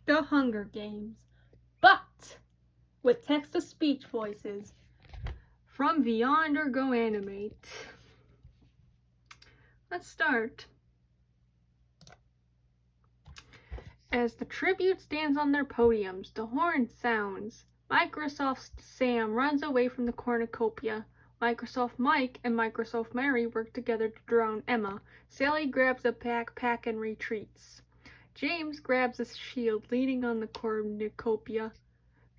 The Hunger Games, but with text-to-speech voices from Beyond or Go Animate. Let's start. As the tribute stands on their podiums, the horn sounds. Microsoft Sam runs away from the cornucopia. Microsoft Mike and Microsoft Mary work together to drown Emma. Sally grabs a backpack and retreats. James grabs a shield leaning on the cornucopia.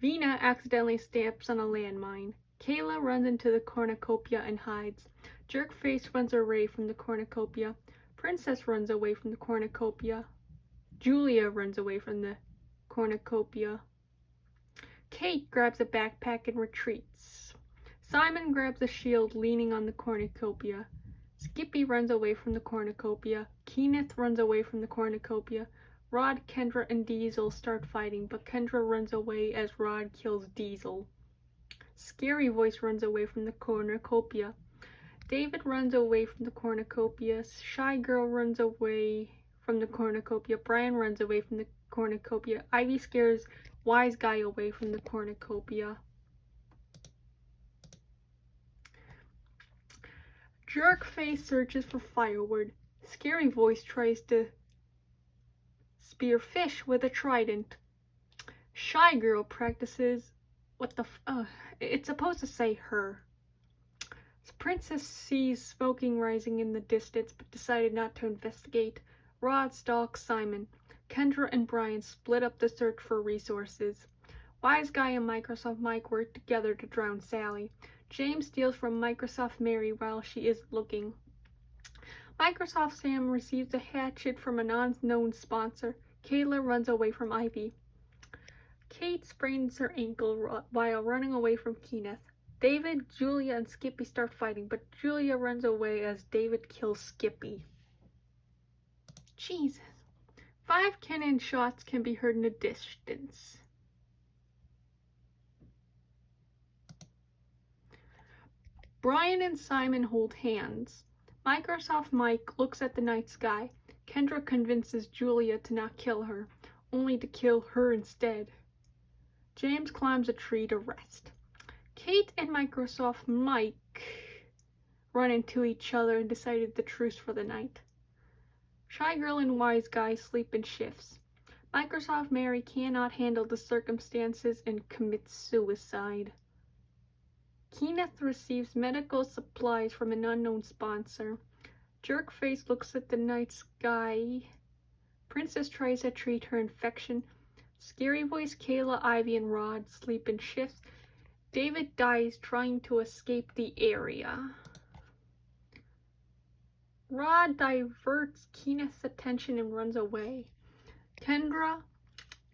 Vina accidentally stamps on a landmine. Kayla runs into the cornucopia and hides. Jerkface runs away from the cornucopia. Princess runs away from the cornucopia. Julia runs away from the cornucopia. Kate grabs a backpack and retreats. Simon grabs a shield leaning on the cornucopia. Skippy runs away from the cornucopia. Kenneth runs away from the cornucopia. Rod, Kendra, and Diesel start fighting, but Kendra runs away as Rod kills Diesel. Scary Voice runs away from the cornucopia. David runs away from the cornucopia. Shy Girl runs away from the cornucopia. Brian runs away from the cornucopia. Ivy scares Wise Guy away from the cornucopia. Jerkface searches for firewood. Scary Voice tries to spear fish with a trident. Shy Girl practices it's supposed to say her. Princess sees smoking rising in the distance but decided not to investigate. Rod stalks Simon. Kendra and Brian split up the search for resources. Wise Guy and Microsoft Mike work together to drown Sally. James steals from Microsoft Mary while she is looking. Microsoft Sam receives a hatchet from an unknown sponsor. Kayla runs away from Ivy. Kate sprains her ankle while running away from Kenneth. David, Julia, and Skippy start fighting, but Julia runs away as David kills Skippy. Jesus. 5 cannon shots can be heard in the distance. Brian and Simon hold hands. Microsoft Mike looks at the night sky. Kendra convinces Julia to not kill her, only to kill her instead. James climbs a tree to rest. Kate and Microsoft Mike run into each other and decided the truce for the night. Shy Girl and Wise Guy sleep in shifts. Microsoft Mary cannot handle the circumstances and commits suicide. Kenneth receives medical supplies from an unknown sponsor. Jerkface looks at the night sky. Princess tries to treat her infection. Scary Voice, Kayla, Ivy, and Rod sleep in shifts. David dies trying to escape the area. Rod diverts Kenneth's attention and runs away. Kendra,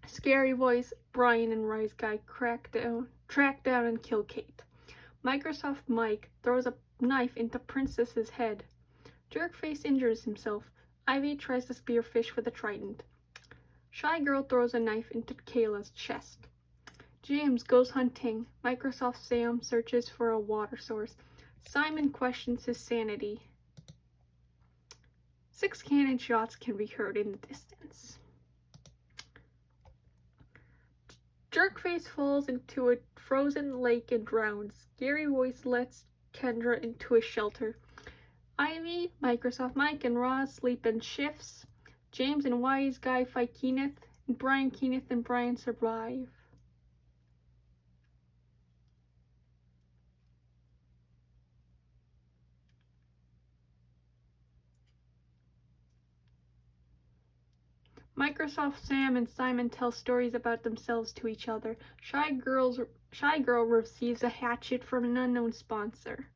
Scary Voice, Brian, and Wise Guy track down and kill Kate. Microsoft Mike throws a knife into Princess's head. Jerkface injures himself. Ivy tries to spear fish with a trident. Shy Girl throws a knife into Kayla's chest. James goes hunting. Microsoft Sam searches for a water source. Simon questions his sanity. 6 cannon shots can be heard in the distance. Jerkface falls into a frozen lake and drowns. Scary Voice lets Kendra into a shelter. Ivy, Microsoft Mike, and Roz sleep in shifts. James and Wise Guy fight Kenneth, and Kenneth and Brian survive. Microsoft Sam and Simon tell stories about themselves to each other. Shy Girl receives a hatchet from an unknown sponsor.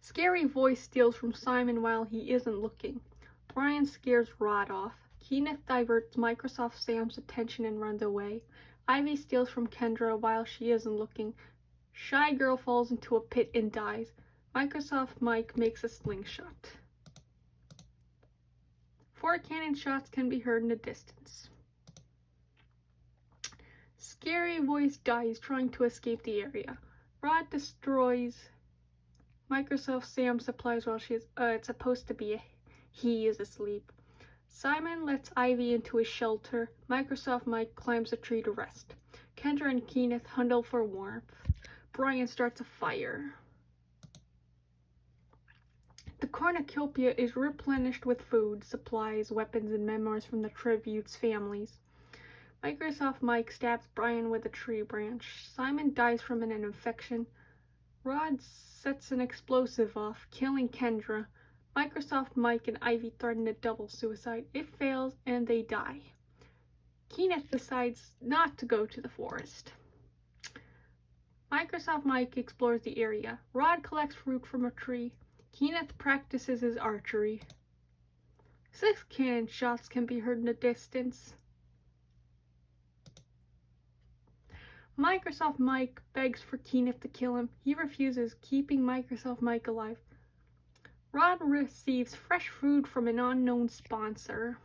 Scary Voice steals from Simon while he isn't looking. Brian scares Rod off. Kenneth diverts Microsoft Sam's attention and runs away. Ivy steals from Kendra while she isn't looking. Shy Girl falls into a pit and dies. Microsoft Mike makes a slingshot. 4 cannon shots can be heard in the distance. Scary Voice dies trying to escape the area. Rod destroys Microsoft Sam supplies while it's supposed to be he is asleep. Simon lets Ivy into his shelter. Microsoft Mike climbs a tree to rest. Kendra and Kenneth huddle for warmth. Brian starts a fire. The cornucopia is replenished with food, supplies, weapons, and memoirs from the tributes' families. Microsoft Mike stabs Brian with a tree branch. Simon dies from an infection. Rod sets an explosive off, killing Kendra. Microsoft Mike and Ivy threaten a double suicide. It fails and they die. Kenneth decides not to go to the forest. Microsoft Mike explores the area. Rod collects fruit from a tree. Kenneth practices his archery. 6 cannon shots can be heard in the distance. Microsoft Mike begs for Kenneth to kill him. He refuses, keeping Microsoft Mike alive. Rod receives fresh food from an unknown sponsor.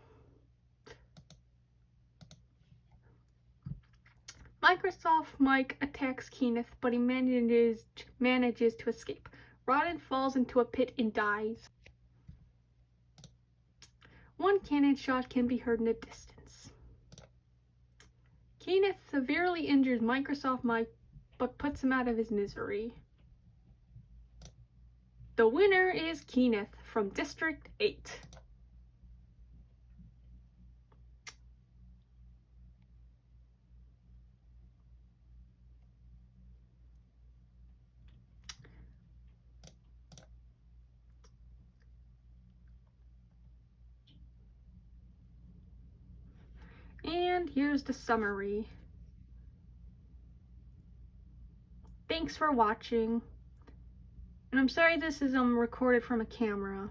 Microsoft Mike attacks Kenneth, but he manages to escape. Rod falls into a pit and dies. 1 cannon shot can be heard in the distance. Kenneth severely injures Microsoft Mike, but puts him out of his misery. The winner is Kenneth from District 8. And here's the summary. Thanks for watching. And I'm sorry this is recorded from a camera.